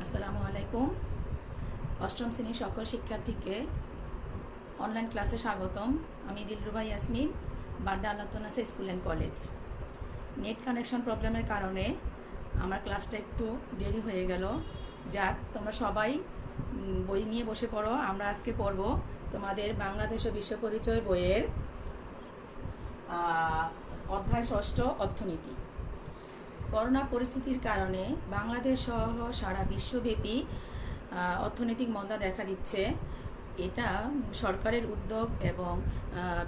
আসসালামু আলাইকুম। অষ্টম শ্রেণীর সকল শিক্ষার্থীকে অনলাইন ক্লাসে স্বাগতম। আমি দিলরুবা ইয়াসমিন, বাড্ডা আল্লাহনাসা school and college. Net connection প্রবলেমের কারণে আমার ক্লাসটা একটু দেরি হয়ে গেল। যাক, তোমরা সবাই বই নিয়ে বসে পড়ো। আমরা আজকে পড়ব তোমাদের বাংলাদেশ ও বিশ্ব পরিচয় বইয়ের অধ্যায় ষষ্ঠ, অর্থনীতি। করোনা পরিস্থিতির কারণে বাংলাদেশ সহ সারা বিশ্বব্যাপী অর্থনৈতিক মন্দা দেখা দিচ্ছে। এটা সরকারের উদ্যোগ এবং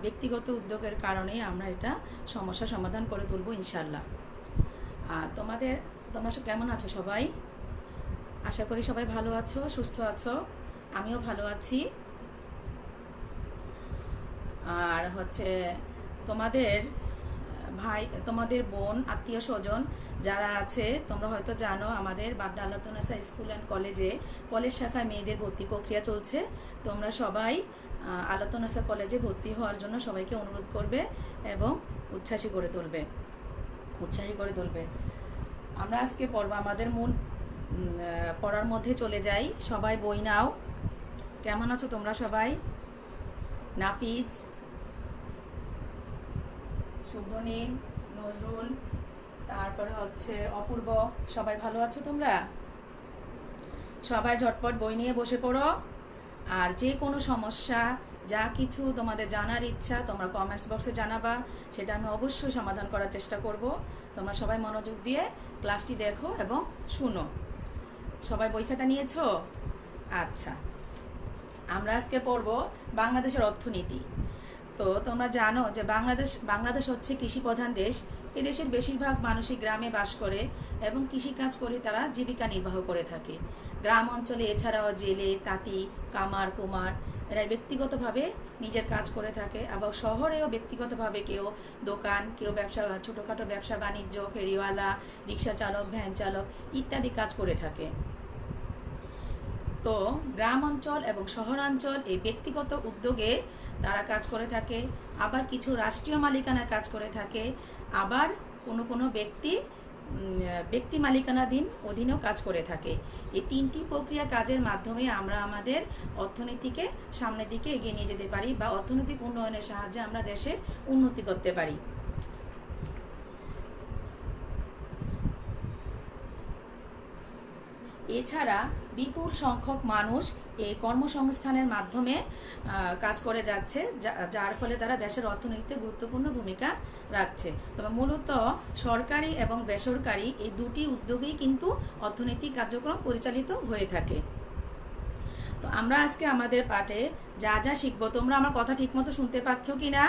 ব্যক্তিগত উদ্যোগের কারণে আমরা এটা সমস্যা সমাধান করে তুলব ইনশাল্লাহ। তোমরা কেমন আছো সবাই? আশা করি সবাই ভালো আছো, সুস্থ আছো। আমিও ভালো আছি। আর তোমাদের ভাই, তোমাদের বোন, আত্মীয় স্বজন যারা আছে, তোমরা হয়তো জানো আমাদের বাড্ডা আল্লাহনাসা স্কুল অ্যান্ড কলেজ শাখায় মেয়েদের ভর্তি প্রক্রিয়া চলছে। তোমরা সবাই আল্লাহনাসা কলেজে ভর্তি হওয়ার জন্য সবাইকে অনুরোধ করবে এবং উৎসাহী করে তুলবে। আমরা আজকে পড়ব, আমাদের মূল পড়ার মধ্যে চলে যাই। সবাই বই নাও। কেমন আছো তোমরা সবাই? নাফিস, শুভনীল, নজরুল, তারপরে অপূর্ব, সবাই ভালো আছো তোমরা? সবাই ঝটপট বই নিয়ে বসে পড়ো। আর যে কোনো সমস্যা, যা কিছু তোমাদের জানার ইচ্ছা তোমরা কমেন্টস বক্সে জানাবা, সেটা আমি অবশ্যই সমাধান করার চেষ্টা করব। তোমরা সবাই মনোযোগ দিয়ে ক্লাসটি দেখো এবং শুনো। সবাই বই খাতা নিয়েছো? আচ্ছা, আমরা আজকে পড়ব বাংলাদেশের অর্থনীতি। তো তোমরা জানো যে বাংলাদেশ হচ্ছে কৃষি প্রধান দেশ। এদেশের বেশিরভাগ মানুষই গ্রামে বাস করে এবং কৃষিকাজ করে তারা জীবিকা নির্বাহ করে থাকে। গ্রাম অঞ্চলে এছাড়াও জেলে, তাঁতি, কামার, কুমার এরা ব্যক্তিগতভাবে নিজের কাজ করে থাকে। আবার শহরেও ব্যক্তিগতভাবে কেউ দোকান, কেউ ব্যবসা, ছোটোখাটো ব্যবসা বাণিজ্য, ফেরিওয়ালা, রিক্সা চালক, ভ্যান চালক ইত্যাদি কাজ করে থাকে। তো গ্রাম অঞ্চল এবং শহরাঞ্চল এই ব্যক্তিগত উদ্যোগে তারা কাজ করে থাকে। আবার কিছু রাষ্ট্রীয় মালিকানায় কাজ করে থাকে। আবার কোনো ব্যক্তি মালিকানাধীন অধীনেও কাজ করে থাকে। এই তিনটি প্রক্রিয়া কাজের মাধ্যমে আমরা আমাদের অর্থনীতিকে সামনের দিকে এগিয়ে নিয়ে যেতে পারি বা অর্থনৈতিক উন্নয়নের সাহায্যে আমরা দেশের উন্নতি করতে পারি। এছাড়া বিপুল সংখ্যক মানুষ এই কর্মসংস্থানের মাধ্যমে কাজ করে যাচ্ছে, যার ফলে তারা দেশের অর্থনীতিতে গুরুত্বপূর্ণ ভূমিকা রাখছে। তবে মূলত সরকারি এবং বেসরকারি এই দুটি উদ্যোগেই কিন্তু অর্থনৈতিক কার্যক্রম পরিচালিত হয়ে থাকে। তো আমরা আজকে আমাদের পাঠে যা যা শিখবো, তোমরা আমার কথা ঠিকমতো শুনতে পাচ্ছ কিনা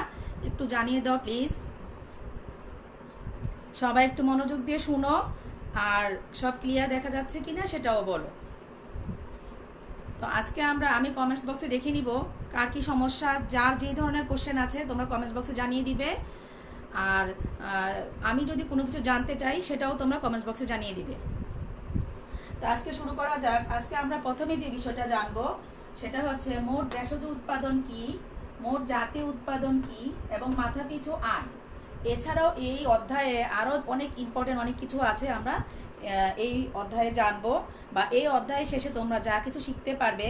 একটু জানিয়ে দাও প্লিজ। সবাই একটু মনোযোগ দিয়ে শুনো, আর সব ক্লিয়ার দেখা যাচ্ছে কিনা সেটাও বলো। তো আজকে আমি কমেন্টস বক্সে দেখে নিব কার কি সমস্যা, যার যে ধরনের কোশ্চেন আছে তোমরা কমেন্টস বক্সে জানিয়ে দিবে। আর আমি যদি কোনো কিছু জানতে চাই সেটাও তোমরা কমেন্টস বক্সে জানিয়ে দিবে। তো আজকে শুরু করা যাক। আজকে আমরা প্রথমে যে বিষয়টা জানবো সেটা হচ্ছে মোট দেশজ উৎপাদন কি, মোট জাতীয় উৎপাদন কি এবং মাথাপিছু আয়। এছাড়াও এই অধ্যায়ে আরও অনেক ইম্পর্টেন্ট অনেক কিছু আছে, আমরা এই অধ্যায়ে জানবো। বা এই অধ্যায় শেষে তোমরা যা কিছু শিখতে পারবে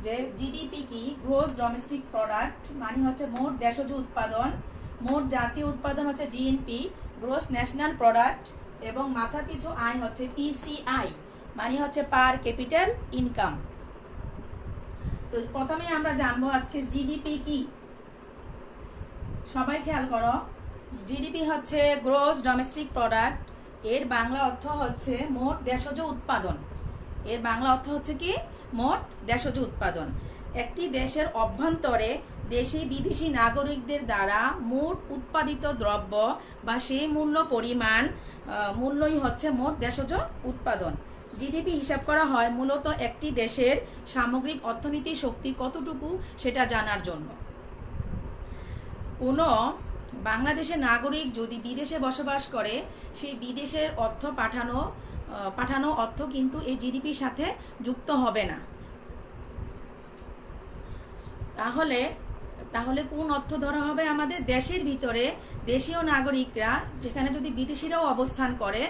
যে জিডিপি কি, গ্রোস ডোমেস্টিক প্রোডাক্ট মানে হচ্ছে মোট দেশজ উৎপাদন, মোট জাতীয় উৎপাদন হচ্ছে জিএনপি, গ্রোস ন্যাশনাল প্রোডাক্ট, এবং মাথাপিছু আয় হচ্ছে পিসিআই মানে হচ্ছে পার ক্যাপিটাল ইনকাম। তো প্রথমে আমরা জানবো আজকে জিডিপি কি। সবাই খেয়াল করো, জিডিপি হচ্ছে গ্রোস ডোমেস্টিক প্রোডাক্ট। এর বাংলা অর্থ হচ্ছে মোট দেশজ উৎপাদন। এর বাংলা অর্থ হচ্ছে কি? মোট দেশজ উৎপাদন। একটি দেশের অভ্যন্তরে দেশি বিদেশি নাগরিকদের দ্বারা মোট উৎপাদিত দ্রব্য বা সেই মূল্যই হচ্ছে মোট দেশজ উৎপাদন। জিডিপি হিসাব করা হয় মূলত একটি দেশের সামগ্রিক অর্থনীতির শক্তি কতটুকু সেটা জানার জন্য। কোনো বাংলাদেশের নাগরিক যদি বিদেশে বসবাস করে, সেই বিদেশের অর্থ পাঠানো অর্থ কিন্তু এই জিডিপির সাথে যুক্ত হবে না। তাহলে কোন অর্থ ধরা হবে? আমাদের দেশের ভিতরে দেশীয় নাগরিকরা যেখানে যদি বিদেশিরাও অবস্থান করে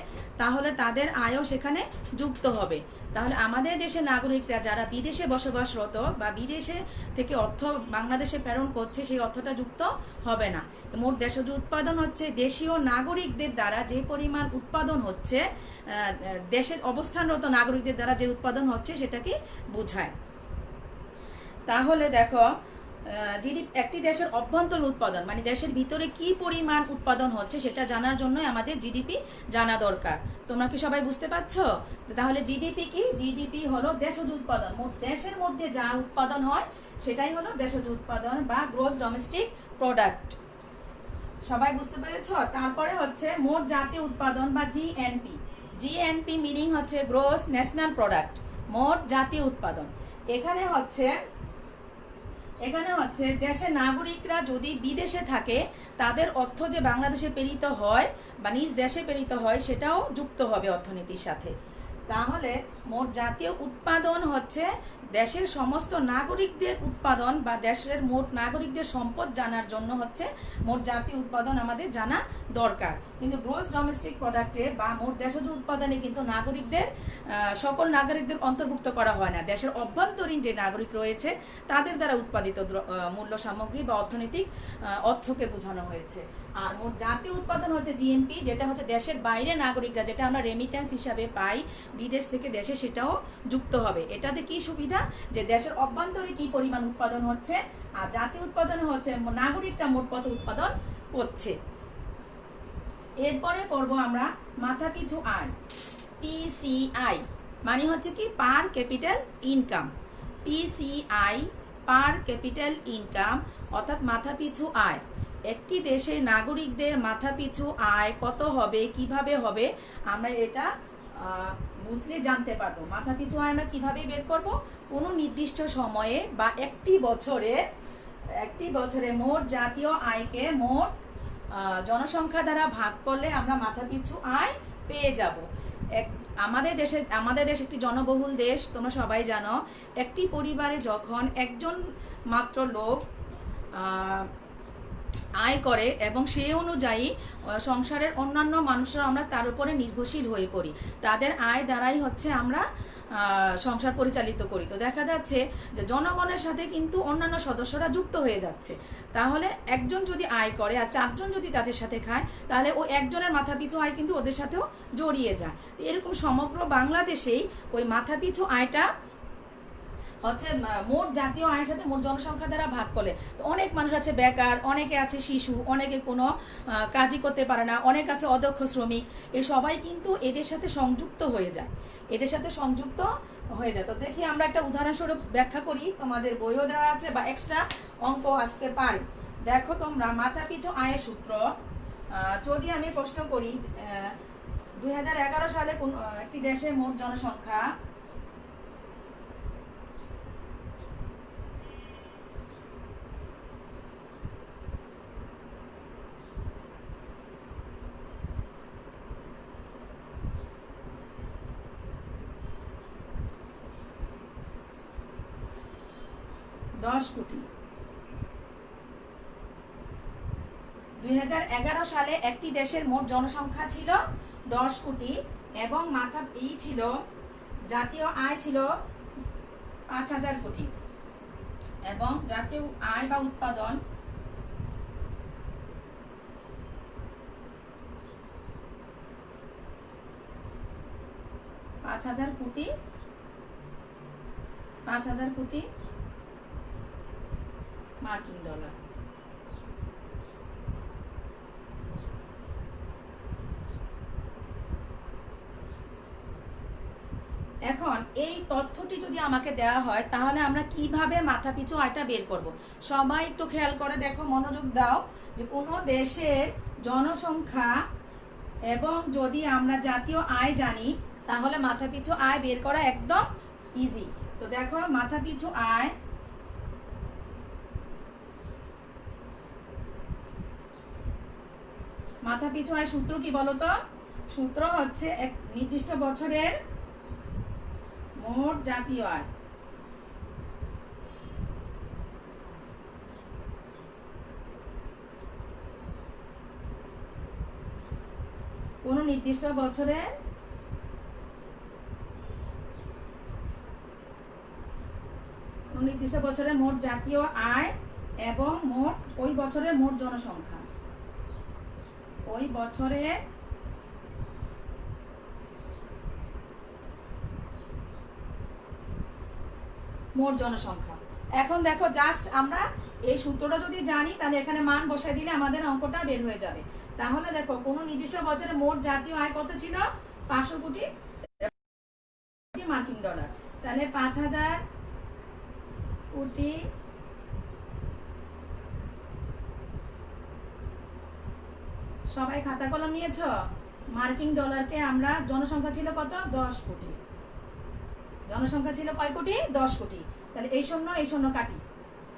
তাহলে তাদের আয়ও সেখানে যুক্ত হবে। তাহলে আমাদের দেশের নাগরিকরা যারা বিদেশে বসবাসরত বা বিদেশে থেকে অর্থ বাংলাদেশে প্রেরণ করছে সেই অর্থটা যুক্ত হবে না। মোট দেশজ উৎপাদন হচ্ছে দেশীয় নাগরিকদের দ্বারা যে পরিমাণ উৎপাদন হচ্ছে, দেশের অবস্থানরত নাগরিকদের দ্বারা যে উৎপাদন হচ্ছে সেটাকে বোঝায়। তাহলে দেখো জিডিপি একটি দেশের অভ্যন্তরীণ উৎপাদন মানে দেশের ভিতরে কি পরিমাণ উৎপাদন হচ্ছে সেটা জানার জন্য আমাদের জিডিপি জানা দরকার। তোমরা কি সবাই বুঝতে পারছো? তাহলে জিডিপি কি? জিডিপি হলো দেশজ উৎপাদন, মোট দেশের মধ্যে যা উৎপাদন হয় সেটাই হলো দেশজ উৎপাদন বা গ্রস ডোমেস্টিক প্রোডাক্ট। সবাই বুঝতে পেরেছ? তারপরে হচ্ছে মোট জাতীয় উৎপাদন বা জিএনপি। জিএনপি মিনিং হচ্ছে গ্রস ন্যাশনাল প্রোডাক্ট, মোট জাতীয় উৎপাদন। এখানে হচ্ছে দেশের নাগরিকরা যদি বিদেশে থাকে তাদের অর্থ যে বাংলাদেশে প্রেরিত হয় বা নিজ দেশে প্রেরিত হয় সেটাও যুক্ত হবে অর্থনীতির সাথে। তাহলে মোট জাতীয় উৎপাদন হচ্ছে দেশের সমস্ত নাগরিকদের উৎপাদন বা দেশের মোট নাগরিকদের সম্পদ জানার জন্য হচ্ছে মোট জাতীয় উৎপাদন আমাদের জানা দরকার। কিন্তু গ্রস ডোমেস্টিক প্রোডাক্টে বা মোট দেশজ উৎপাদনে কিন্তু নাগরিকদের সকল নাগরিকদের অন্তর্ভুক্ত করা হয় না। দেশের অভ্যন্তরীণ যে নাগরিক রয়েছে তাদের দ্বারা উৎপাদিত মূল্য সামগ্রী বা অর্থনৈতিক অর্থকে বোঝানো হয়েছে। আর মোট জাতীয় উৎপাদন হচ্ছে জিএনপি, যেটা হচ্ছে দেশের বাইরে নাগরিকরা যেটা আমরা রেমিটেন্স হিসাবে পাই বিদেশ থেকে দেশে সেটাও যুক্ত হবে। এটাতে কি সুবিধা যে দেশের অভ্যন্তরে কি পরিমাণ উৎপাদন হচ্ছে আর জাতীয় উৎপাদন হচ্ছে নাগরিকরা মোট কত উৎপাদন করছে। এরপরে পড়ব আমরা মাথাপিছু আয়, পিসিআই মানে হচ্ছে কি পার ক্যাপিটাল ইনকাম। পিসিআই পার ক্যাপিটাল ইনকাম অর্থাৎ মাথাপিছু আয়। একটি দেশের নাগরিকদের মাথাপিছু আয় কত হবে, কিভাবে হবে আমরা এটা বুঝলে জানতে পারবো। মাথাপিছু আয় আমরা কিভাবে বের করব? কোনো নির্দিষ্ট সময়ে বা একটি বছরে মোট জাতীয় আয়কে মোট জনসংখ্যা দ্বারা ভাগ করলে আমরা মাথাপিছু আয় পেয়ে যাব। আমাদের দেশ একটি জনবহুল দেশ, তোমরা সবাই জানো। একটি পরিবারে যখন একজন মাত্র লোক আয় করে এবং সেই অনুযায়ী সংসারের অন্যান্য মানুষরা আমরা তার উপরে নির্ভরশীল হয়ে পড়ি, তাদের আয় দ্বারাই হচ্ছে আমরা সংসার পরিচালিত করি। তো দেখা যাচ্ছে যে জনগণের সাথে কিন্তু অন্যান্য সদস্যরা যুক্ত হয়ে যাচ্ছে। তাহলে একজন যদি আয় করে আর চারজন যদি তাদের সাথে খায় তাহলে ওই একজনের মাথাপিছু আয় কিন্তু ওদের সাথেও জড়িয়ে যায়। এরকম সমগ্র বাংলাদেশেই ওই মাথাপিছু আয়টা হচ্ছে মোট জাতীয় আয়ের সাথে মোট জনসংখ্যা দ্বারা ভাগ করলে। তো অনেক মানুষ আছে বেকার, অনেকে আছে শিশু, অনেকে কোনো কাজই করতে পারে না, অনেক আছে অদক্ষ শ্রমিক। এই সবাই কিন্তু এদের সাথে সংযুক্ত হয়ে যায়। তো দেখি আমরা একটা উদাহরণস্বরূপ ব্যাখ্যা করি, তোমাদের বইও দেওয়া আছে বা এক্সট্রা অঙ্ক আসতে পারে। দেখো তোমরা মাথাপিছু আয়ের সূত্র যদি আমি প্রশ্ন করি 2011 সালে কোন একটি দেশের মোট জনসংখ্যা 10 কোটি। 2011 সালে একটি দেশের মোট জনসংখ্যা ছিল 10 কোটি এবং জাতীয় আয় ছিল 5,000 কোটি এবং জাতীয় আয় বা উৎপাদন 5,000 কোটি মার্কিন ডলার। এখন এই তথ্যটি যদি আমাকে দেওয়া হয় তাহলে আমরা কিভাবে মাথাপিছু আয়টা বের করব? সবাই একটু খেয়াল করে দেখো, মনোযোগ দাও যে কোনো দেশের জনসংখ্যা এবং যদি আমরা জাতীয় আয় জানি তাহলে মাথাপিছু আয় বের করা একদম ইজি। তো দেখো মাথাপিছু আয় সূত্র কি বলতো? সূত্র হচ্ছে এক নির্দিষ্ট বছরের মোট জাতীয় আয় কোনো নির্দিষ্ট বছরে মোট জাতীয় আয় এবং মোট ওই বছরের মোট জনসংখ্যা, ওই বছরে মোট জনসংখ্যা। এখন দেখো জাস্ট আমরা এই সূত্রটা যদি জানি তাহলে এখানে মান বসাই দিলে আমাদের অঙ্কটা বের হয়ে যাবে। তাহলে দেখো কোন নির্দিষ্ট বছরে মোট জাতীয় আয় কত ছিল? 500 কোটি মার্কিন ডলার। তাহলে 5000 কোটি সবাই খাতা কলম নিয়েছ? মার্কিন ডলারকে আমরা জনসংখ্যা ছিল কত? 10 কোটি। জনসংখ্যা ছিল কয় কোটি? 10 কোটি। তাহলে এই শূন্য কাটি,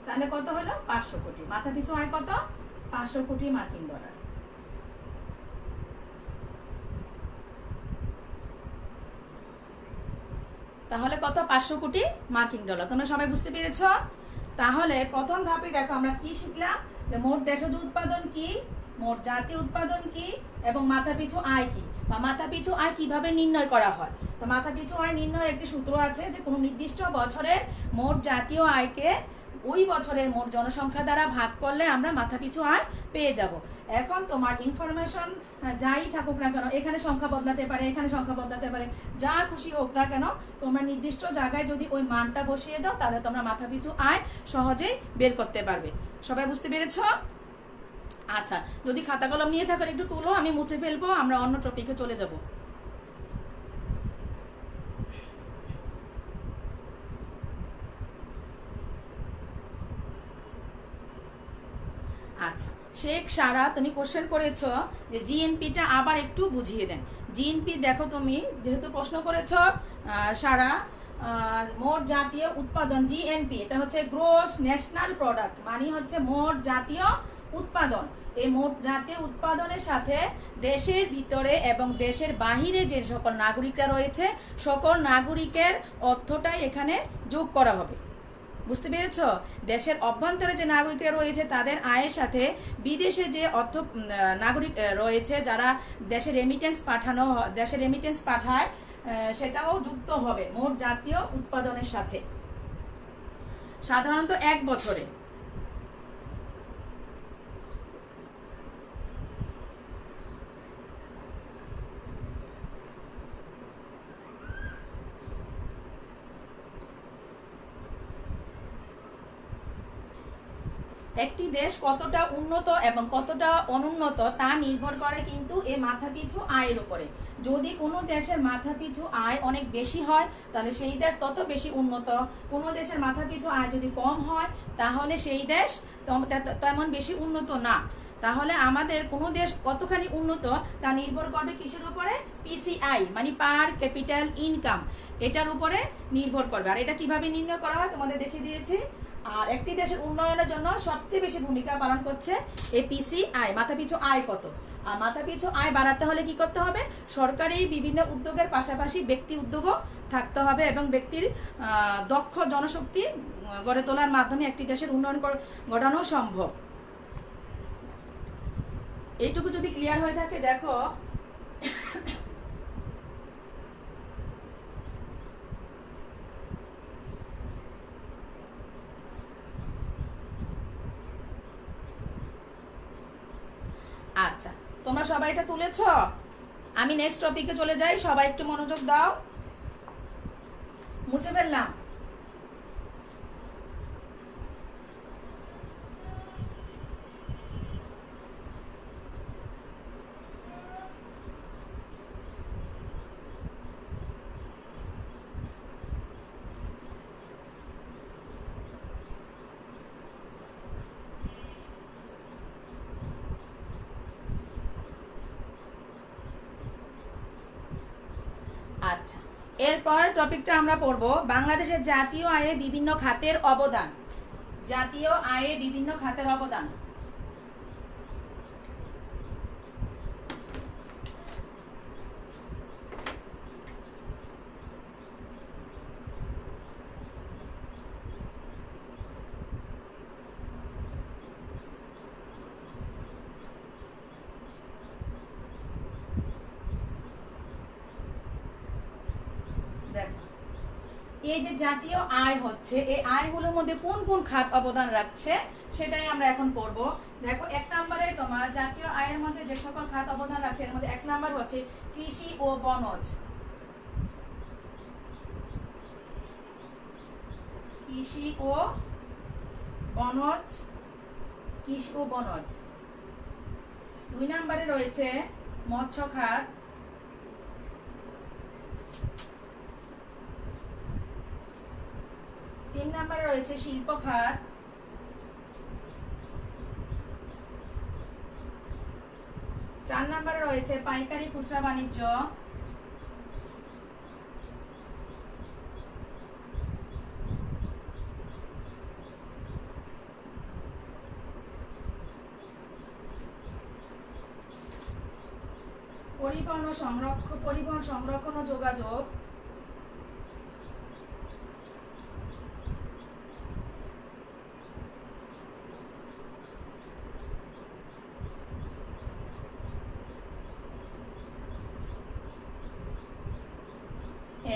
তাহলে কত হলো? 500 কোটি। মাথা পিছু আয় কত? 500 কোটি মার্কিন ডলার। তাহলে কত? 500 কোটি মার্কিন ডলার। তোমরা সবাই বুঝতে পেরেছ? তাহলে প্রথম ধাপে দেখো আমরা কি শিখলাম, যে মোট দেশজ উৎপাদন কি, মোট জাতীয় উৎপাদন কি, এবং মাথাপিছু আয় কি, বা মাথাপিছু আয় কিভাবে নির্ণয় করা হয়। তো মাথাপিছু আয় নির্ণয়ের একটি সূত্র আছে, যে কোনো নির্দিষ্ট বছরের মোট জাতীয় আয়কে ওই বছরের মোট জনসংখ্যা দ্বারা ভাগ করলে আমরা মাথাপিছু আয় পেয়ে যাব। এখন তোমার ইনফরমেশন যাই থাকুক না কেন, এখানে সংখ্যা বদলাতে পারে, এখানে সংখ্যা বদলাতে পারে, যা খুশি হোক না কেন, তোমরা নির্দিষ্ট জায়গায় যদি ওই মানটা বসিয়ে দাও তাহলে তোমরা মাথাপিছু আয় সহজেই বের করতে পারবে। সবাই বুঝতে পেরেছ? আচ্ছা, যদি খাতা কলম নিয়ে থাকো একটু তুলো, আমি মুছে ফেলবো, আমরা অন্য টপিকে চলে যাব। আচ্ছা শেখ সারা, তুমি কোশ্চেন করেছো যে জিএনপিটা আবার একটু বুঝিয়ে দেন। জিএনপি দেখো, তুমি যেহেতু প্রশ্ন করেছো সারা, মোট জাতীয় উৎপাদন, জিএনপি এটা হচ্ছে গ্রোস ন্যাশনাল প্রোডাক্ট, মানে হচ্ছে মোট জাতীয় উৎপাদন। এই মোট জাতীয় উৎপাদনের সাথে দেশের ভিতরে এবং দেশের বাহিরে যে সকল নাগরিকরা রয়েছে সকল নাগরিকের অর্থটাই এখানে যোগ করা হবে। বুঝতে পেরেছ? দেশের অভ্যন্তরে যে নাগরিকরা রয়েছে তাদের আয়ের সাথে বিদেশে যে অর্থ নাগরিক রয়েছে যারা দেশে রেমিটেন্স পাঠায় সেটাও যুক্ত হবে মোট জাতীয় উৎপাদনের সাথে, সাধারণত এক বছরে। একটি দেশ কতটা উন্নত এবং কতটা অনুন্নত তা নির্ভর করে কিন্তু এই মাথাপিছু আয়ের উপরে। যদি কোনো দেশের মাথাপিছু আয় অনেক বেশি হয় তাহলে সেই দেশ তত বেশি উন্নত, কোনো দেশের মাথাপিছু আয় যদি কম হয় তাহলে সেই দেশ তেমন বেশি উন্নত না। তাহলে আমাদের কোনো দেশ কতখানি উন্নত তা নির্ভর করবে কিসের উপরে? পিসিআই, মানে পার ক্যাপিটাল ইনকাম, এটার উপরে নির্ভর করবে। আর এটা কিভাবে নির্ণয় করা হয় তোমাদের দেখিয়ে দিয়েছি। আর একটি দেশের উন্নয়নের জন্য সবচেয়ে বেশি ভূমিকা পালন করছে এই পিসিআই, মাথাপিছু আয় কত। আর মাথাপিছু আয় বাড়াতে হলে কি করতে হবে? সরকারি বিভিন্ন উদ্যোগের পাশাপাশি ব্যক্তি উদ্যোগও থাকতে হবে, এবং ব্যক্তির দক্ষ জনশক্তি গড়ে তোলার মাধ্যমে একটি দেশের উন্নয়ন ঘটানো সম্ভব। এইটুকু যদি ক্লিয়ার হয়ে থাকে, দেখো আচ্ছা তোমরা সবাই এটা তুলেছ? আমি নেক্সট টপিকে চলে যাই, সবাই একটু মনোযোগ দাও। মুছে ফেললাম। আচ্ছা, এরপর টপিকটা আমরা পড়ব বাংলাদেশের জাতীয় আয়ে বিভিন্ন খাতের অবদান। জাতীয় আয়ে বিভিন্ন খাতের অবদান। এই যে জাতীয় আয় হচ্ছে, এই আয়গুলোর মধ্যে কোন কোন খাত অবদান রাখছে সেটাই আমরা এখন পড়বো। দেখো, 1 নম্বরে তোমার জাতীয় আয়ের মধ্যে যে সকল খাত অবদান রাখছে এর মধ্যে 1 নম্বর হচ্ছে কৃষি ও বনজ। কৃষি ও বনজ, কৃষি ও বনজ। 2 নম্বরে রয়েছে মৎস্য খাত। 3 নম্বরে রয়েছে শিল্প খাত। 4 নম্বরে রয়েছে পাইকারি খুচরা বাণিজ্য। 5 পরিবহন সংরক্ষণ ও যোগাযোগ।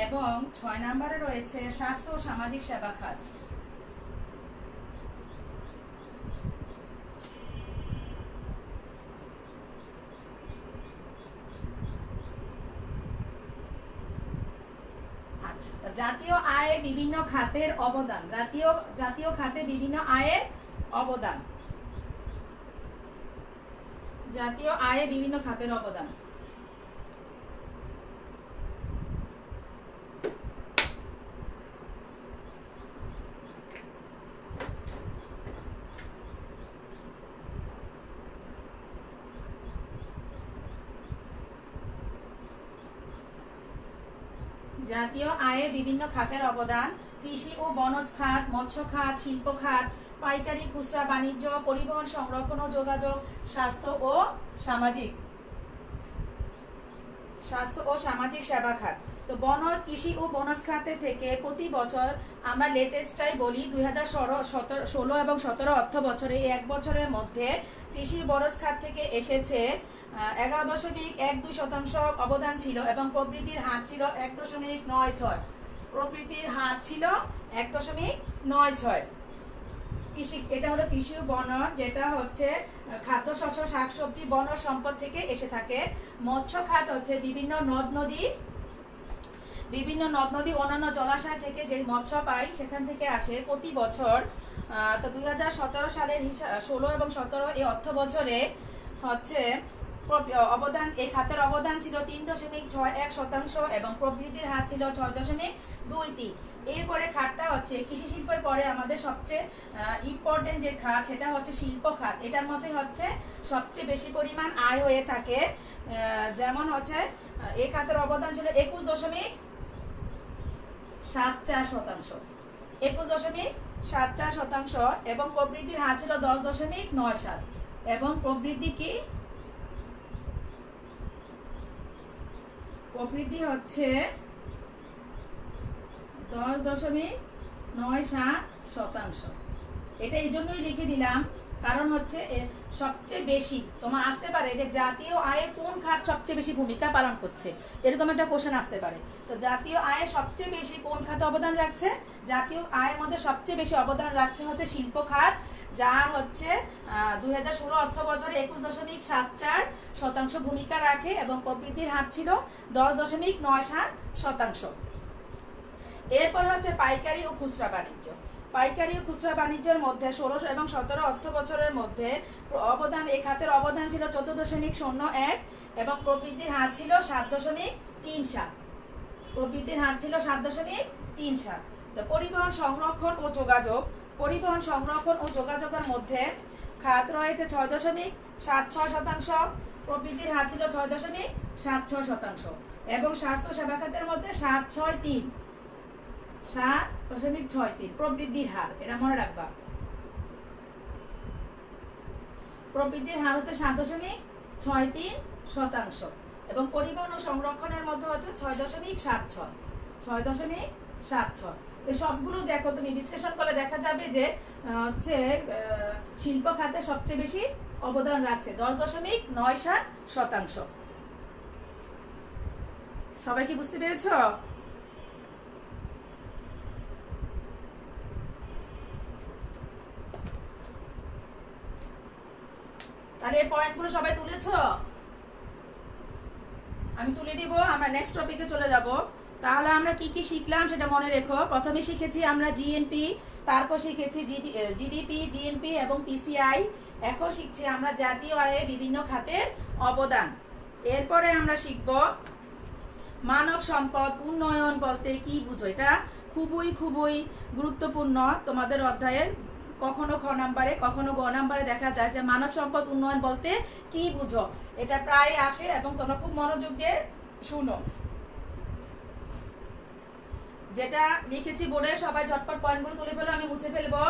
এবং 6 নম্বরে রয়েছে স্বাস্থ্য ও সামাজিক সেবা খাত। জাতীয় আয়ে বিভিন্ন খাতের অবদান, জাতীয় খাতে বিভিন্ন আয়ের অবদান, জাতীয় আয়ে বিভিন্ন খাতের অবদান। জাতীয় আয়ে বিভিন্ন খাতের অবদান: কৃষি ও বনজ খাত, মৎস্য খাত, শিল্প খাত, পাইকারি খুচরা বাণিজ্য, পরিবহন সংরক্ষণ ও যোগাযোগ, স্বাস্থ্য ও সামাজিক সেবা খাত। তো কৃষি ও বনজ খাতে থেকে প্রতি বছর আমরা লেটেস্টটাই বলি, 2016 এবং 17 অর্থ বছরে, এই 1 বছরের মধ্যে কৃষি বনজ খাত থেকে এসেছে 11.12% অবদান ছিল এবং প্রবৃদ্ধির হার ছিল 1.96। প্রবৃদ্ধির হার ছিল 1.96। কৃষি, এটা হলো কৃষি ও বনজ, যেটা হচ্ছে খাদ্যশস্য, শাকসবজি, বনজ সম্পদ থেকে এসে থাকে। মৎস্য খাত হচ্ছে বিভিন্ন নদ নদী অন্যান্য জলাশয় থেকে যে মৎস্য পাই সেখান থেকে আসে প্রতি বছর। তো 2017 সালের 16 এবং 17 এই অর্থ বছরে হচ্ছে অবদান, এই খাতের অবদান ছিল 3.61% এবং প্রবৃদ্ধির হার ছিল 6.23। এরপরে খাতটা হচ্ছে কৃষি শিল্পের পরে আমাদের সবচেয়ে ইম্পর্টেন্ট যে খাত সেটা হচ্ছে শিল্প খাত। এটার মধ্যে হচ্ছে সবচেয়ে বেশি পরিমাণ আয় হয়ে থাকে। যেমন হচ্ছে এই খাতের অবদান ছিল 21.74%, 21.74% এবং প্রবৃদ্ধির হার ছিল 10.97। এবং প্রবৃদ্ধি হচ্ছে 10.97%। এটা এই জন্যই লিখে দিলাম কারণ হচ্ছে সবচেয়ে বেশি তোমার আসতে পারে যে জাতীয় আয়ে কোন খাত সবচেয়ে বেশি ভূমিকা পালন করছে, এরকম একটা কোশ্চেন আসতে পারে। তো জাতীয় আয়ে সবচেয়ে বেশি কোন খাতে অবদান রাখছে? জাতীয় আয়ের মধ্যে সবচেয়ে বেশি অবদান রাখছে হচ্ছে শিল্প খাত, যার হচ্ছে 2016 অর্থ বছরে 21.74% ভূমিকা রাখে এবং প্রবৃদ্ধির হার ছিল 10.97%। এরপর হচ্ছে পাইকারি ও খুচরা বাণিজ্য। পাইকারি ও খুচরা বাণিজ্যের মধ্যে 16 এবং 17 অর্থ বছরের মধ্যে অবদান, এই খাতের অবদান ছিল 14.01 এবং প্রবৃদ্ধির হার ছিল 7.37। প্রবৃদ্ধির হার ছিল 7.37। তো পরিবহন সংরক্ষণ ও যোগাযোগের মধ্যে খাত রয়েছে 6.76%, প্রবৃদ্ধির হার ছিল 6.76% এবং স্বাস্থ্য সেবা খাতের মধ্যে 7.63 প্রবৃদ্ধির হার, এটা মনে রাখবা। প্রবৃদ্ধির হার হচ্ছে 7.63% এবং পরিবহন ও সংরক্ষণের মধ্যে হচ্ছে 6.76। এই সবগুলো দেখো তুমি বিশ্লেষণ করে দেখা যাবে যে হচ্ছে শিল্প খাতে সবচেয়ে বেশি অবদান রাখছে 10.97%। সবাই কি বুঝতে পেরেছো? তাহলে এই পয়েন্টগুলো সবাই তুলেছো? আমি তুলে দিব, আমরা নেক্সট টপিকে চলে যাব। তাহলে আমরা কি কি শিখলাম সেটা মনে রেখো। প্রথমে শিখেছি আমরা জিএনপি, তারপর শিখেছি জিডিপি, জিএনপি এবং পিসিআই। এখন শিখছি আমরা জাতীয় আয়ে বিভিন্ন খাতের অবদান। এরপরে আমরা শিখব মানব সম্পদ উন্নয়ন বলতে কি বুঝো। এটা খুবই খুবই গুরুত্বপূর্ণ তোমাদের অধ্যায়ে। কখনো খ নাম্বারে কখনো গ নাম্বারে দেখা যায় যে মানব সম্পদ উন্নয়ন বলতে কি বুঝো, এটা প্রায় আসে এবং তোমরা খুব মনোযোগ দিয়ে শুনো। যেটা লিখেছি বোর্ডে সবাই ঝটপট পয়েন্টগুলো তুলে ফেলো, আমি মুছে ফেলবো।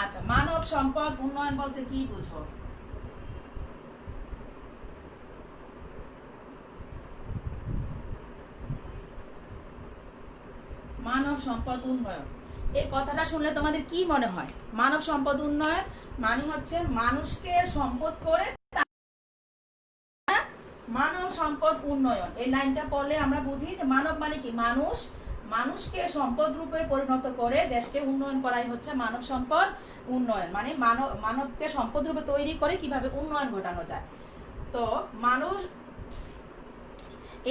আচ্ছা, মানব সম্পদ উন্নয়ন বলতে কি বুঝো? মানব সম্পদ উন্নয়ন এই কথাটা শুনলে তোমাদের কি মনে হয়? মানব সম্পদ উন্নয়ন মানে হচ্ছে মানুষকে সম্পদ করে, মানব সম্পদ উন্নয়ন এই লাইনটা পড়লে আমরা বুঝি যে মানব মানে কি মানুষ, মানুষকে সম্পদ রূপে পরিণত করে দেশকে উন্নয়ন করাই হচ্ছে মানব সম্পদ উন্নয়ন। মানে মানবকে সম্পদ রূপে তৈরি করে কিভাবে উন্নয়ন ঘটানো যায়। তো মানুষ,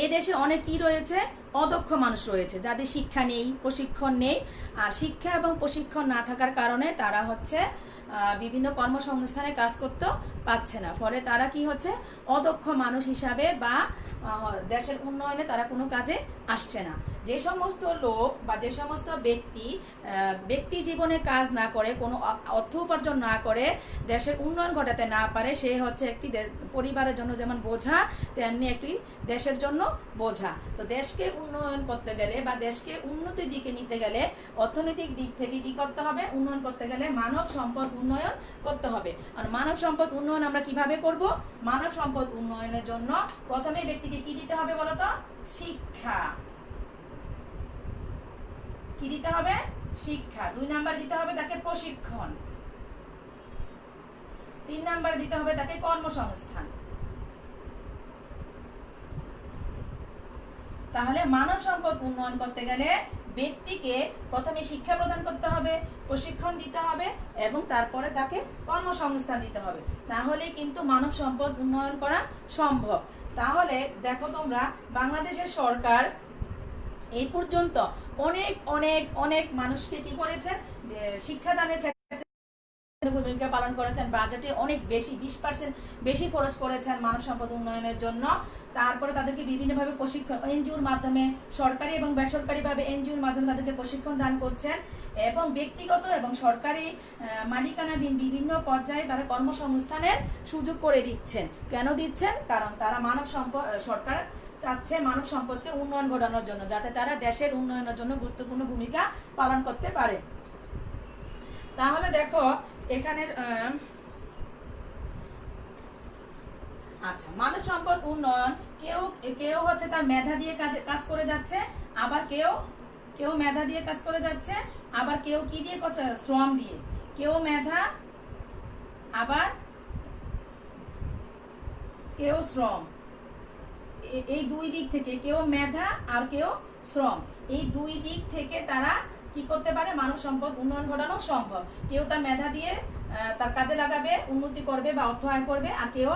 এই দেশে অনেক কি রয়েছে, অদক্ষ মানুষ রয়েছে যাদের শিক্ষা নেই, প্রশিক্ষণ নেই। আর শিক্ষা এবং প্রশিক্ষণ না থাকার কারণে তারা হচ্ছে বিভিন্ন কর্মসংস্থানে কাজ করতে পারছে না। ফলে তারা কি হচ্ছে, অদক্ষ মানুষ হিসাবে বা দেশের উন্নয়নে তারা কোনো কাজে আসছে না। যে সমস্ত লোক বা যে সমস্ত ব্যক্তি জীবনে কাজ না করে, কোনো অর্থ উপার্জন না করে, দেশের উন্নয়ন ঘটাতে না পারে, সে হচ্ছে একটি পরিবারের জন্য যেমন বোঝা, তেমনি একটি দেশের জন্য বোঝা। তো দেশকে উন্নয়ন করতে গেলে বা দেশকে উন্নতির দিকে নিতে গেলে অর্থনৈতিক দিক থেকে কি করতে হবে, উন্নয়ন করতে গেলে মানব সম্পদ উন্নয়ন করতে হবে। আর মানব সম্পদ উন্নয়ন আমরা কিভাবে করব? মানব সম্পদ উন্নয়নের জন্য প্রথমে ব্যক্তিকে কি দিতে হবে বলতো? শিক্ষা। কি দিতে হবে? শিক্ষা। 2 নাম্বার দিতে হবে তাকে প্রশিক্ষণ। 3 নাম্বার দিতে হবে তাকে কর্মসংস্থান। তাহলে মানব সম্পদ উন্নয়ন করতে গেলে ব্যক্তিকে প্রথমে শিক্ষা প্রদান করতে হবে, প্রশিক্ষণ দিতে হবে এবং তারপরে তাকে কর্মসংস্থান দিতে হবে। তাহলে কিন্তু মানব সম্পদ উন্নয়ন করা সম্ভব। তাহলে দেখো তোমরা, বাংলাদেশের সরকার এই পর্যন্ত অনেক অনেক অনেক মানুষকে কি করেছেন, শিক্ষাদানের ক্ষেত্রে ভূমিকা পালন করেছেন। বাজেটে অনেক বেশি 20% বেশি খরচ করেছেন মানব সম্পদ উন্নয়নের জন্য। তারপরে তাদেরকে বিভিন্নভাবে প্রশিক্ষণ, এনজিওর মাধ্যমে, সরকারি এবং বেসরকারিভাবে এনজিওর মাধ্যমে তাদেরকে প্রশিক্ষণ দান করছেন এবং ব্যক্তিগত এবং সরকারি মালিকানাধীন বিভিন্ন পর্যায়ে তারা কর্মসংস্থানের সুযোগ করে দিচ্ছেন। কেন দিচ্ছেন? কারণ তারা মানব সম্পদ, সরকার চাচ্ছে মানব সম্পদকে উন্নয়ন ঘটানোর জন্য, যাতে তারা দেশের উন্নয়নের জন্য গুরুত্বপূর্ণ ভূমিকা পালন করতে পারে। তাহলে দেখো এখানের আচ্ছা, মানব সম্পদ উন্নয়ন কেউ কেউ হচ্ছে তার মেধা দিয়ে কাজ করে যাচ্ছে, আবার কেউ মেধা দিয়ে কাজ করে যাচ্ছে, আবার কেউ কি দিয়ে করছে, শ্রম দিয়ে। কেউ মেধা, আবার কেউ শ্রম। এই 2 দিক থেকে, কেউ মেধা আর কেউ শ্রম, এই 2 দিক থেকে তারা কি করতে পারে, মানব সম্পদ উন্নয়ন ঘটানো সম্ভব। কেউ তার মেধা দিয়ে তার কাজে লাগাবে, উন্নতি করবে বা অর্থ আয় করবে, আর কেউ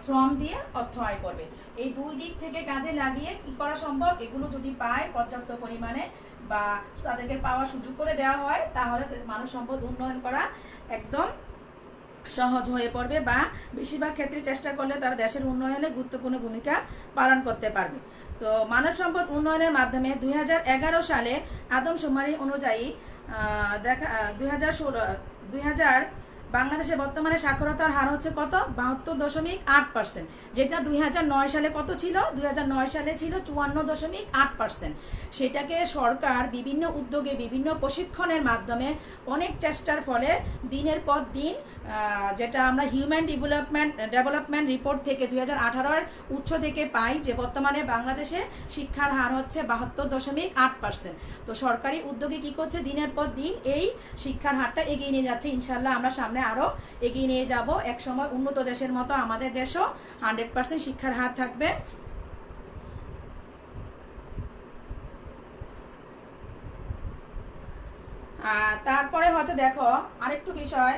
শ্রম দিয়ে অর্থ আয় করবে। এই 2 দিক থেকে কাজে লাগিয়ে কি করা সম্ভব, এগুলো যদি পায় পর্যাপ্ত পরিমাণে বা তাদেরকে পাওয়ার সুযোগ করে দেওয়া হয়, তাহলে মানব সম্পদ উন্নয়ন করা একদম সহজ হয়ে পড়বে বা বেশিরভাগ ক্ষেত্রে চেষ্টা করলে তারা দেশের উন্নয়নে গুরুত্বপূর্ণ ভূমিকা পালন করতে পারবে। তো মানব সম্পদ উন্নয়নের মাধ্যমে 2011 সালে আদমশুমারি অনুযায়ী বাংলাদেশে বর্তমানে সাক্ষরতার হার হচ্ছে কত, 72.8%, যেটা 2009 সালে কত ছিল, 2009 সালে ছিল 54.8%। সেটাকে সরকার বিভিন্ন উদ্যোগে, বিভিন্ন প্রশিক্ষণের মাধ্যমে, অনেক চেষ্টার ফলে দিনের পর দিন যেটা আমরা হিউম্যান ডেভেলপমেন্ট রিপোর্ট থেকে 2018-এর উৎস থেকে পাই যে বর্তমানে বাংলাদেশে শিক্ষার হার হচ্ছে 72.8%। তো সরকারি উদ্যোগে কি করছে, দিনের পর দিন এই শিক্ষার হারটা এগিয়ে নিয়ে যাচ্ছে। ইনশাল্লাহ আমরা সামনে আরও এগিয়ে নিয়ে যাব। একসময় উন্নত দেশের মতো আমাদের দেশও 100% শিক্ষার হার থাকবে। তারপরে হচ্ছে দেখো আরেকটু বিষয়,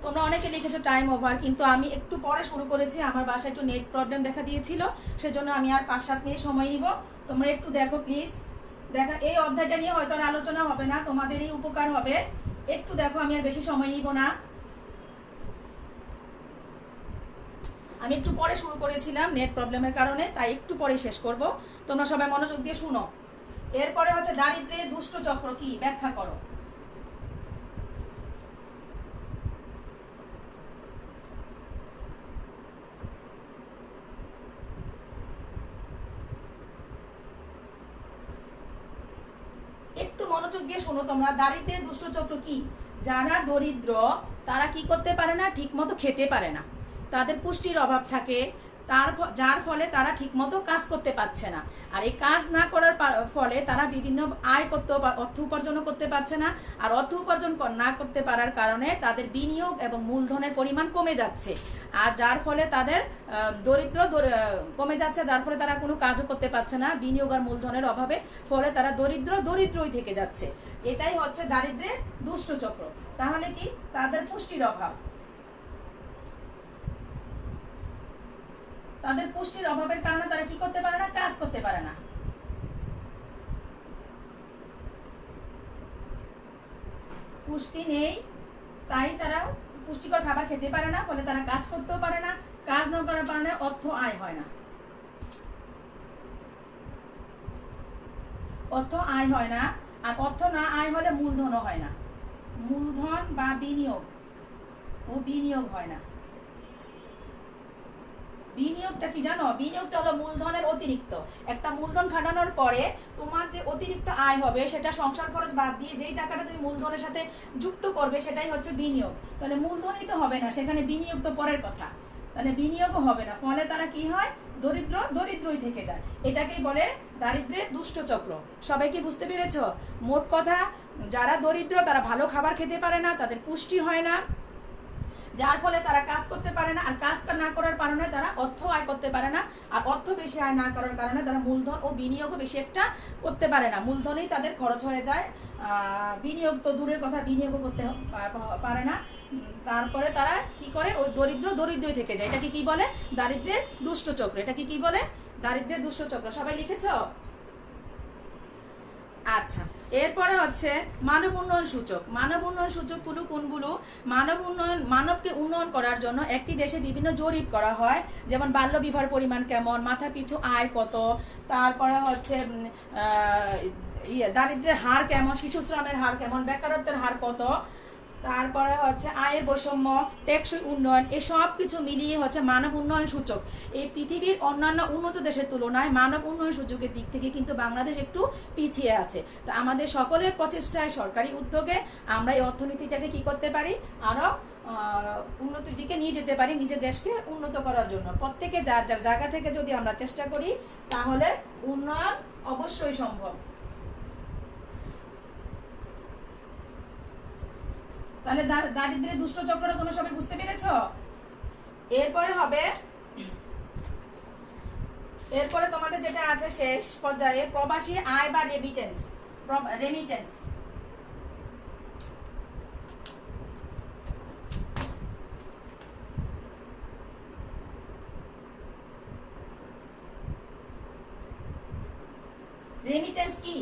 তোমরা অনেকে লিখেছো টাইম ওভার, কিন্তু আমি একটু পরে শুরু করেছি। আমার বাসায় একটু নেট প্রবলেম দেখা দিয়েছিল, সেজন্য আমি আর 5-7 মিনিট সময় নিব। তোমরা একটু দেখো প্লিজ। দেখো এই অধ্যায়টা নিয়ে হয়তো আর আলোচনা হবে না, তোমাদেরই উপকার হবে। একটু দেখো, আমি আর বেশি সময় নিব না। আমি একটু পরে শুরু করেছিলাম নেট প্রবলেমের কারণে, তাই একটু পরে শেষ করব। তোমরা সবাই মনোযোগ দিয়ে শুনো। এরপরে হচ্ছে দারিদ্র্যের দুষ্ট চক্র কি, ব্যাখ্যা করো। একটু মনোযোগ দিয়ে শোনো তোমরা। দারিদ্র্যের দুষ্ট চক্র কি, যারা দরিদ্র তারা কি করতে পারে না, ঠিক মতো খেতে পারে না, তাদের পুষ্টির অভাব থাকে, যার ফলে তারা ঠিকমতো কাজ করতে পারছে না। আর এই কাজ না করার ফলে তারা বিভিন্ন আয় করতে, অর্থ উপার্জনও করতে পারছে না। আর অর্থ উপার্জন না করতে পারার কারণে তাদের বিনিয়োগ এবং মূলধনের পরিমাণ কমে যাচ্ছে। আর যার ফলে তাদের দরিদ্র কমে যাচ্ছে, যার ফলে তারা কোনো কাজও করতে পারছে না বিনিয়োগ আর মূলধনের অভাবে। ফলে তারা দরিদ্রই থেকে যাচ্ছে। এটাই হচ্ছে দারিদ্র্যের দুষ্ট চক্র। তাহলে কি, তাদের পুষ্টির অভাব, তাদের পুষ্টির অভাবের কারণে তারা কি করতে পারে না, কাজ করতে পারে না। পুষ্টি নেই, তাই তারা পুষ্টিকর খাবার খেতে পারে না, ফলে তারা কাজ করতেও পারে না। কাজ না করার কারণে অর্থ আয় হয় না, অর্থ আয় হয় না। আর অর্থ না আয় হলে মূলধনও হয় না। মূলধন বা বিনিয়োগ হয় না। বিনিয়োগটা কি জানো, বিনিয়োগটা হলো মূলধনের অতিরিক্ত। একটা মূলধন খাটানোর পরে তোমার যে অতিরিক্ত আয় হবে, সেটা সংসার খরচ বাদ দিয়ে যেই টাকাটা তুমি মূলধনের সাথে যুক্ত করবে, সেটাই হচ্ছে বিনিয়োগ। তাহলে মূলধনই তো হবে না, সেখানে বিনিয়োগ তো পরের কথা। তাহলে বিনিয়োগও হবে না, ফলে তারা কি হয়, দরিদ্রই থেকে যায়। এটাকেই বলে দারিদ্র্যের দুষ্ট চক্র। সবাই কি বুঝতে পেরেছো? মোট কথা, যারা দরিদ্র তারা ভালো খাবার খেতে পারে না, তাদের পুষ্টি হয় না, যার ফলে তারা কাজ করতে পারে না। আর কাজটা না করার কারণে তারা অর্থ আয় করতে পারে না। আর অর্থ বেশি আয় না করার কারণে তারা মূলধন ও বিনিয়োগও বেশি একটা করতে পারে না। মূলধনেই তাদের খরচ হয়ে যায়, বিনিয়োগ তো দূরের কথা, বিনিয়োগও করতে পারে না। তারপরে তারা কি করে, ওই দরিদ্রই থেকে যায়। এটাকে কি বলে, দারিদ্র্যের দুষ্ট চক্র। এটাকে কি বলে, দারিদ্র্যের দুষ্ট চক্র। সবাই লিখেছো? আচ্ছা, এরপরে হচ্ছে মানব উন্নয়ন সূচক। মানব উন্নয়ন সূচকগুলো কোনগুলো? মানবকে উন্নয়ন করার জন্য একটি দেশে বিভিন্ন জরিপ করা হয়, যেমন বাল্য বিবাহের পরিমাণ কেমন, মাথা পিছু আয় কত, তারপরে হচ্ছে দারিদ্র্যের হার কেমন, শিশু শ্রমের হার কেমন, বেকারত্বের হার কত, তারপরে হচ্ছে আয়ের বৈষম্য, টেকসই উন্নয়ন, এসব কিছু মিলিয়ে হচ্ছে মানব উন্নয়ন সূচক। এই পৃথিবীর অন্যান্য উন্নত দেশের তুলনায় মানব উন্নয়ন সূচকের দিক থেকে কিন্তু বাংলাদেশ একটু পিছিয়ে আছে। তা আমাদের সকলের প্রচেষ্টায়, সরকারি উদ্যোগে আমরা এই অর্থনীতিটাকে কি করতে পারি, আরও উন্নতির দিকে নিয়ে যেতে পারি, নিজের দেশকে উন্নত করার জন্য। প্রত্যেকে যার যার জায়গা থেকে যদি আমরা চেষ্টা করি, তাহলে উন্নয়ন অবশ্যই সম্ভব। তাহলে দারিদ্র্যের দুষ্ট চক্রটা তোমরা সবাই বুঝতে পেরেছো? এরপরে তোমাদের যেটা আছে শেষ পর্যায়ে, প্রবাসী আয় বা রেমিটেন্স। রেমিটেন্স কি,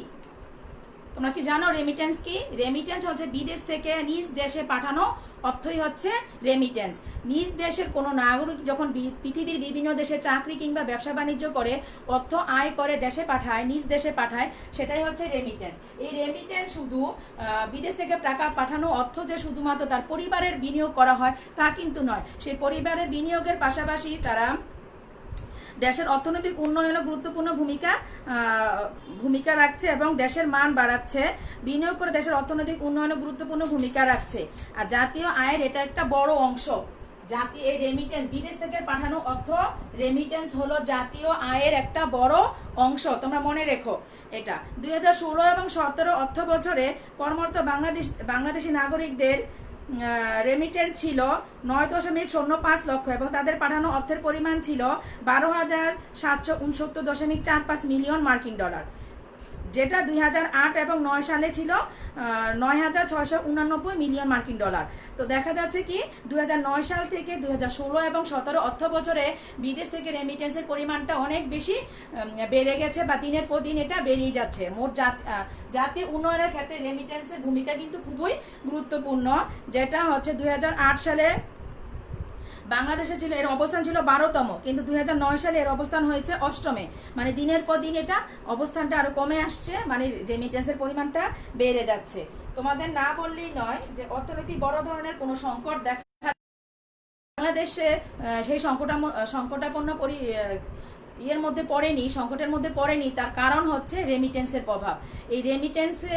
তোমরা কি জানো রেমিটেন্স কি? রেমিটেন্স হচ্ছে বিদেশ থেকে নিজ দেশে পাঠানো অর্থই হচ্ছে রেমিটেন্স। নিজ দেশের কোনো নাগরিক যখন পৃথিবীর বিভিন্ন দেশে চাকরি কিংবা ব্যবসা বাণিজ্য করে অর্থ আয় করে দেশে পাঠায়, নিজ দেশে পাঠায়, সেটাই হচ্ছে রেমিটেন্স। এই রেমিটেন্স শুধু বিদেশ থেকে টাকা পাঠানো অর্থ যে শুধুমাত্র তার পরিবারের বিনিয়োগ করা হয় তা কিন্তু নয়। সেই পরিবারের বিনিয়োগের পাশাপাশি তারা দেশের অর্থনৈতিক উন্নয়নে গুরুত্বপূর্ণ ভূমিকা রাখছে এবং দেশের মান বাড়াচ্ছে। বিনিয়োগ করে দেশের অর্থনৈতিক উন্নয়নে গুরুত্বপূর্ণ ভূমিকা রাখছে। আর জাতীয় আয়ের এটা একটা বড় অংশ। এই রেমিটেন্স, বিদেশ থেকে পাঠানো অর্থ, রেমিটেন্স হলো জাতীয় আয়ের একটা বড় অংশ, তোমরা মনে রেখো এটা। 2016 এবং 17 অর্থ বছরে কর্মরত বাংলাদেশি নাগরিকদের রেমিটেন্স ছিল 9.05 লক্ষ এবং তাদের পাঠানো অর্থের পরিমাণ ছিল 12,769.45 মিলিয়ন মার্কিন ডলার, যেটা 2008 এবং 9 সালে ছিল 9,689 মিলিয়ন মার্কিন ডলার। তো দেখা যাচ্ছে কি 2009 সাল থেকে 2016 এবং 17 অর্থ বছরে বিদেশ থেকে রেমিটেন্সের পরিমাণটা অনেক বেশি বেড়ে গেছে বা দিনের পর দিন এটা বেড়েই যাচ্ছে। মোট জাতীয় উন্নয়নের ক্ষেত্রে রেমিটেন্সের ভূমিকা কিন্তু খুবই গুরুত্বপূর্ণ, যেটা হচ্ছে 2008 সালে বাংলাদেশে ছিল, এর অবস্থান ছিল 12তম, কিন্তু 2009 সালে এর অবস্থান হয়েছে 8মে। মানে দিনের পর দিন এটা অবস্থানটা আরো কমে আসছে, মানে রেমিটেন্সের পরিমাণটা বেড়ে যাচ্ছে। তোমাদের না বললেই নয় যে অর্থনৈতিক বড় ধরনের কোনো সংকট দেখা বাংলাদেশে সেই সংকটাপন্ন সংকটের মধ্যে পড়েনি। তার কারণ হচ্ছে রেমিটেন্সের প্রভাব। এই রেমিটেন্সে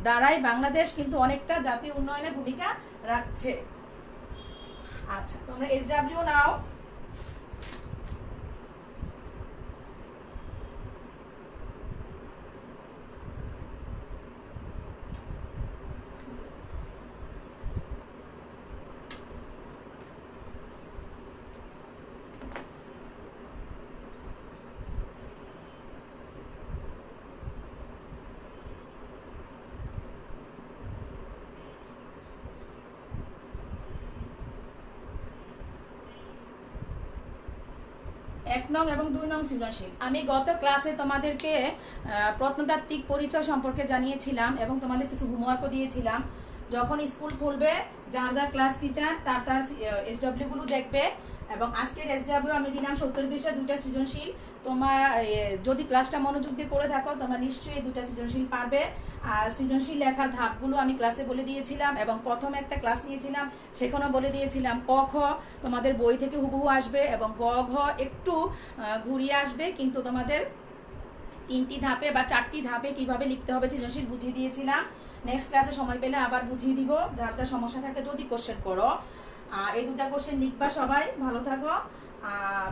দ্বারাই বাংলাদেশ কিন্তু অনেকটা জাতীয় উন্নয়নের ভূমিকা রাখছে। আচ্ছা, তোমরা SW নাও। এক নং এবং 2 নং সৃজনশীল। আমি গত ক্লাসে তোমাদেরকে প্রত্নতাত্ত্বিক পরিচয় সম্পর্কে জানিয়েছিলাম এবং তোমাদের কিছু হোমওয়ার্কও দিয়েছিলাম। যখন স্কুল খুলবে, যার ক্লাস টিচার তার SW গুলো দেখবে। এবং আজকের SW আমি দিলাম 70 বিষয়ে 2টা সৃজনশীল। তোমার যদি ক্লাসটা মনোযোগ দিয়ে পড়ে থাকো, তোমরা নিশ্চয়ই 2টা সৃজনশীল পারবে। আর সৃজনশীল লেখার ধাপগুলো আমি ক্লাসে বলে দিয়েছিলাম এবং প্রথমে একটা ক্লাস নিয়েছিলাম, সেখানেও বলে দিয়েছিলাম। ক খ তোমাদের বই থেকে হুবহু আসবে এবং গ ঘ একটু ঘুরিয়ে আসবে, কিন্তু তোমাদের 3টি ধাপে বা 4টি ধাপে কিভাবে লিখতে হবে সৃজনশীল বুঝিয়ে দিয়েছিলাম। নেক্সট ক্লাসে সময় পেলে আবার বুঝিয়ে দিব, যার যা সমস্যা থাকে যদি কোশ্চেন করো। এই 2টা কোশ্চেন লিখবা, সবাই ভালো থাকো,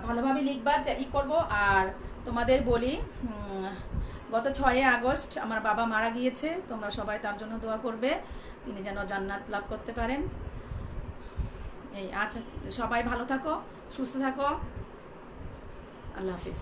ভালোভাবে লিখবা, করবো। আর তোমাদের বলি, গত 6 আগস্ট আমার বাবা মারা গিয়েছে। তোমরা সবাই তার জন্য দোয়া করবে, তিনি যেন জান্নাত লাভ করতে পারেন। আচ্ছা, সবাই ভালো থাকো, সুস্থ থাকো, আল্লাহ হাফিজ।